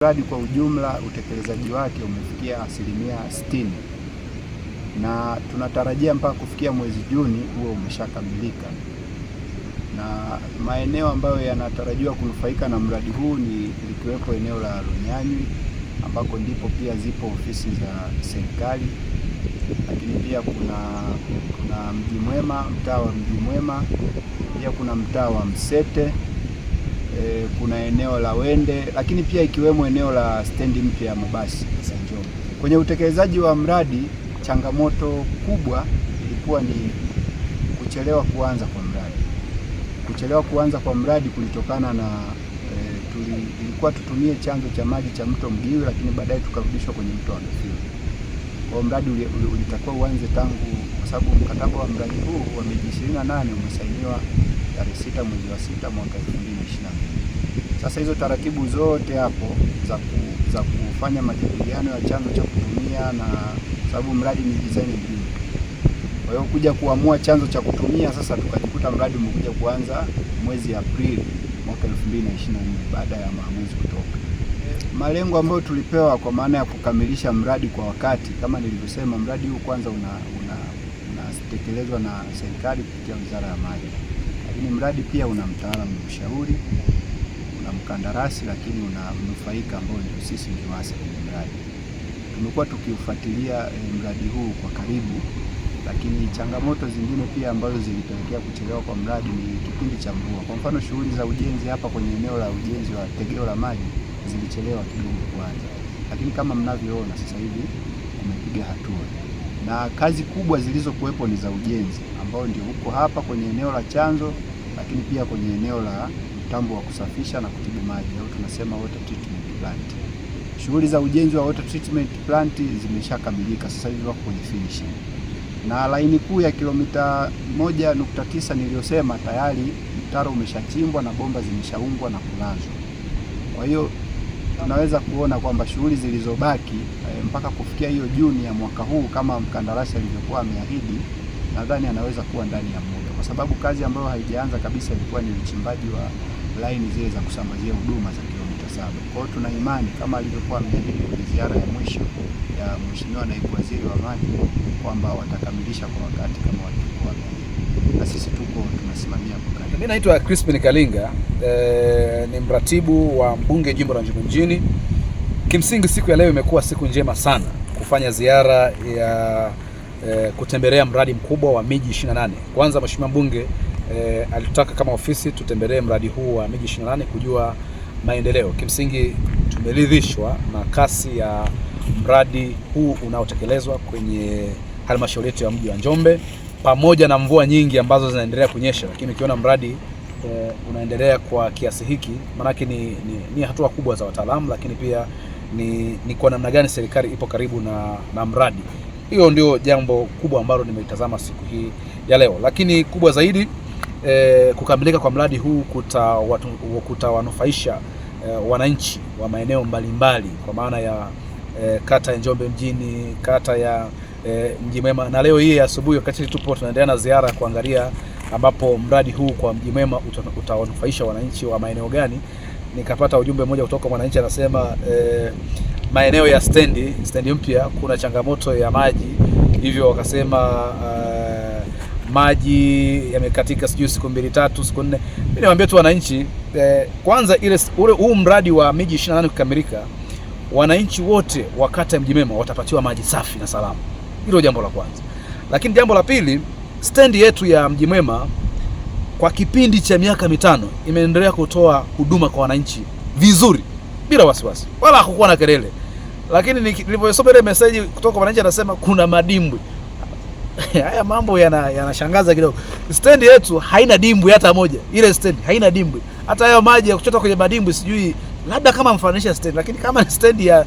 Mradi kwa ujumla utekelezaji wake umefikia 60% na tunatarajia mpaka kufikia mwezi Juni huo umeshakamilika, na maeneo ambayo yanatarajiwa kunufaika na mradi huu ni likiwepo eneo la Runyanywi ambako ndipo pia zipo ofisi za serikali, lakini pia kuna Mji Mwema, mtaa wa Mji Mwema, pia kuna mtaa wa Msete, kuna eneo la Wende, lakini pia ikiwemo eneo la stendi mpya ya mabasi za Njombe. Kwenye utekelezaji wa mradi, changamoto kubwa ilikuwa ni kuchelewa kuanza kwa mradi. Kuchelewa kuanza kwa mradi kulitokana na ilikuwa tutumie chanzo cha maji cha mto Mgiwi, lakini baadaye tukarudishwa kwenye mto wa Mfiri. Kwa mradi ulitakiwa uanze tangu, kwa sababu mkataba wa mradi huu wa miji 28 umesainiwa tarehe 6 mwezi wa 6 mwaka 2022. Sasa hizo taratibu zote hapo za kufanya majadiliano ya chanzo cha kutumia, na sababu mradi ni design build. Kwa hiyo kuja kuamua chanzo cha kutumia, sasa tukajikuta mradi umekuja kuanza mwezi Aprili mwaka 2024 baada ya maamuzi kutoka. Malengo ambayo tulipewa kwa maana ya kukamilisha mradi kwa wakati, kama nilivyosema, mradi huu kwanza unatekelezwa na serikali kupitia Wizara ya Maji. Lakini mradi pia una mtaalamu mshauri, una mkandarasi, lakini una mnufaika ambao ndio sisi MIWASA kwenye mradi. Tumekuwa tukiufuatilia mradi huu kwa karibu, lakini changamoto zingine pia ambazo zilipelekea kuchelewa kwa mradi ni kipindi cha mvua. Kwa mfano, shughuli za ujenzi hapa kwenye eneo la ujenzi wa tegeo la maji zilichelewa kidogo kuanza, lakini kama mnavyoona sasa hivi kumepiga hatua, na kazi kubwa zilizokuwepo ni za ujenzi ambao ndio huko hapa kwenye eneo la chanzo, lakini pia kwenye eneo la mtambo wa kusafisha na kutibu maji au tunasema water treatment plant. Shughuli za ujenzi wa water treatment plant zimeshakamilika, sasa hivi wako kwenye finishing, na laini kuu ya kilomita 1.9 niliyosema tayari mtaro umeshachimbwa na bomba zimeshaungwa na kulazwa. Kwa hiyo tunaweza kuona kwamba shughuli zilizobaki mpaka kufikia hiyo Juni ya mwaka huu, kama mkandarasi alivyokuwa ameahidi, nadhani anaweza kuwa ndani ya muda, kwa sababu kazi ambayo haijaanza kabisa ilikuwa ni uchimbaji wa laini zile za kusambazia huduma za kilomita 7. Kwa hiyo tuna imani kama alivyokuwa ameahidi kwenye ziara ya mwisho ya Mheshimiwa Naibu Waziri wa Maji kwamba watakamilisha kwa wakati kama walivyokuwa wameahidi, na sisi tunasimamia kwa karibu. Mimi naitwa Crispin Kalinga, ni mratibu wa mbunge jimbo la Njombe mjini. Kimsingi siku ya leo imekuwa siku njema sana kufanya ziara ya kutembelea mradi mkubwa wa miji 28. Kwanza Mheshimiwa mbunge alitaka kama ofisi tutembelee mradi huu wa miji 28 kujua maendeleo. Kimsingi tumeridhishwa na kasi ya mradi huu unaotekelezwa kwenye halmashauri yetu ya mji wa Njombe, pamoja na mvua nyingi ambazo zinaendelea kunyesha, lakini ukiona mradi unaendelea kwa kiasi hiki, manake ni hatua kubwa za wataalamu, lakini pia ni kwa namna gani serikali ipo karibu na mradi. Hiyo ndio jambo kubwa ambalo nimetazama siku hii ya leo, lakini kubwa zaidi kukamilika kwa mradi huu kutawanufaisha wananchi wa maeneo mbalimbali, kwa maana ya kata ya Njombe mjini, kata ya Mji Mwema, na leo hii asubuhi wakati tupo tunaendelea na ziara kuangalia ambapo mradi huu kwa Mji Mwema utawanufaisha wananchi wa maeneo gani, nikapata ujumbe mmoja kutoka mwananchi anasema maeneo ya stendi mpya kuna changamoto ya maji, hivyo wakasema maji yamekatika sijui siku 2-3 siku 4. Mimi niwaambia tu wananchi kwanza huu mradi wa miji 28 kukamilika, wananchi wote wa kata ya Mji Mwema watapatiwa maji safi na salama. Hilo jambo la kwanza. Lakini jambo la pili, stendi yetu ya Mji Mwema kwa kipindi cha miaka 5 imeendelea kutoa huduma kwa wananchi vizuri bila wasiwasi, wala hakukuwa na kelele. Lakini niliposoma ile message kutoka kwa wananchi anasema kuna madimbwi. Haya mambo yanashangaza kidogo. Stendi yetu haina dimbwi hata moja. Ile stendi haina dimbwi. Hata hayo maji ya kuchota kwenye madimbwi sijui, labda kama mfananisha stendi, lakini kama stendi ya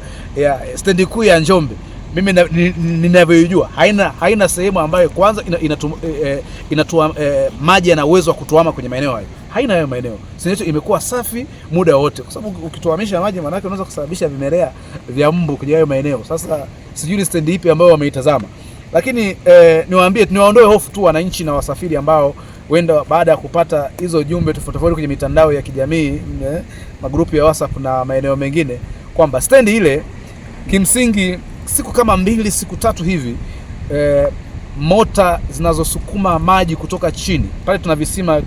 stendi kuu ya Njombe, mimi ninavyojua haina sehemu ambayo kwanza inatua maji yana uwezo wa kutuama kwenye maeneo hayo. Haina hayo maeneo. Stendi yetu imekuwa safi muda wote, kwa sababu ukituamisha maji maana yake unaweza kusababisha vimelea vya mbu kwenye hayo maeneo. Sasa sijui ni stendi ipi ambayo wameitazama. Lakini niwaondoe hofu tu wananchi na wasafiri ambao wenda baada ya kupata hizo jumbe tofauti kwenye mitandao ya kijamii, magrupu ya WhatsApp na maeneo mengine, kwamba stendi ile kimsingi siku kama 2 siku 3 hivi mota zinazosukuma maji kutoka chini pale, tuna visima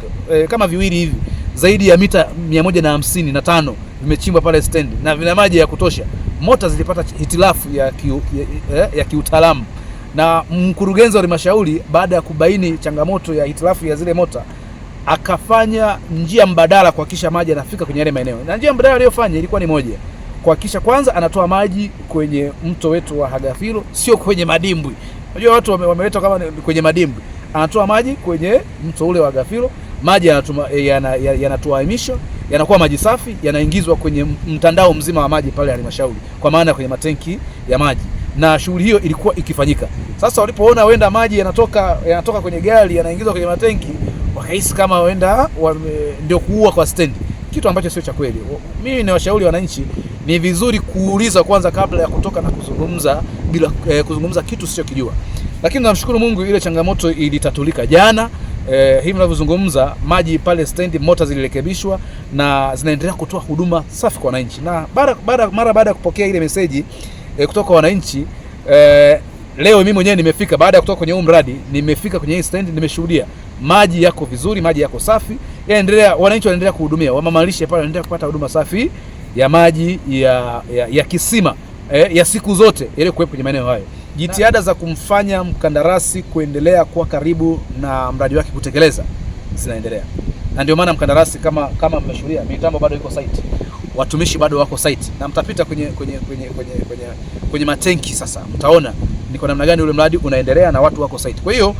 kama viwili hivi zaidi ya mita 155 vimechimbwa pale stendi na vina maji ya kutosha. Mota zilipata hitilafu ya kiutaalamu, na mkurugenzi wa halmashauri baada ya kubaini changamoto ya hitilafu ya zile mota akafanya njia mbadala kuhakikisha maji yanafika kwenye yale maeneo. Na njia mbadala aliyofanya ilikuwa ni moja, kuhakikisha kwanza anatoa maji kwenye mto wetu wa Hagafilo, sio kwenye madimbwi. Unajua watu wameleta kama kwenye madimbwi. Anatoa maji kwenye mto ule wa Hagafilo, maji yanatuamisho, yanakuwa maji safi, yanaingizwa kwenye mtandao mzima wa maji pale halmashauri, kwa maana kwenye matenki ya maji. Na shughuli hiyo ilikuwa ikifanyika. Sasa walipoona wenda maji yanatoka kwenye gari yanaingizwa kwenye matenki, wakahisi kama wenda ndio kuua kwa stendi, kitu ambacho sio cha kweli. Mimi ni washauri wananchi, ni vizuri kuuliza kwanza kabla ya kutoka na kuzungumza bila kuzungumza kitu sio kijua. Lakini namshukuru Mungu ile changamoto ilitatulika jana. Hivi ninavyozungumza maji pale stendi, mota zilirekebishwa na zinaendelea kutoa huduma safi kwa wananchi. Na mara baada ya kupokea ile message kutoka kwa wananchi, leo mimi mwenyewe nimefika, baada ya kutoka kwenye mradi nimefika kwenye hii stendi, nimeshuhudia maji yako vizuri, maji yako safi, wananchi wanaendelea kuhudumia, wamamalishe pale wanaendelea kupata huduma safi ya maji ya kisima ya siku zote ile kuwepo kwenye maeneo hayo. Jitihada za kumfanya mkandarasi kuendelea kuwa karibu na mradi wake kutekeleza zinaendelea. Na ndio maana mkandarasi kama mmeshuhudia, mitambo bado iko site. Watumishi bado wako site. Na mtapita kwenye matenki sasa. Mtaona ni kwa namna gani ule mradi unaendelea na watu wako site. Kwa hiyo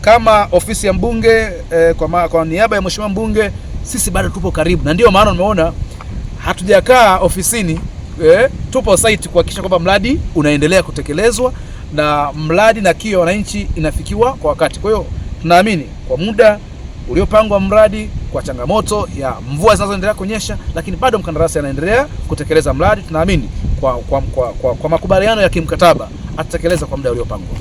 kama ofisi ya mbunge kwa niaba ya mheshimiwa mbunge, sisi bado tupo karibu. Na ndio maana umeona hatujakaa ofisini, tupo site kuhakikisha kwamba mradi unaendelea kutekelezwa na mradi na kio wananchi inafikiwa kwa wakati. Kwa hiyo tunaamini kwa muda uliopangwa mradi, kwa changamoto ya mvua zinazoendelea kunyesha, lakini bado mkandarasi anaendelea kutekeleza mradi. Tunaamini kwa makubaliano ya kimkataba atatekeleza kwa muda uliopangwa.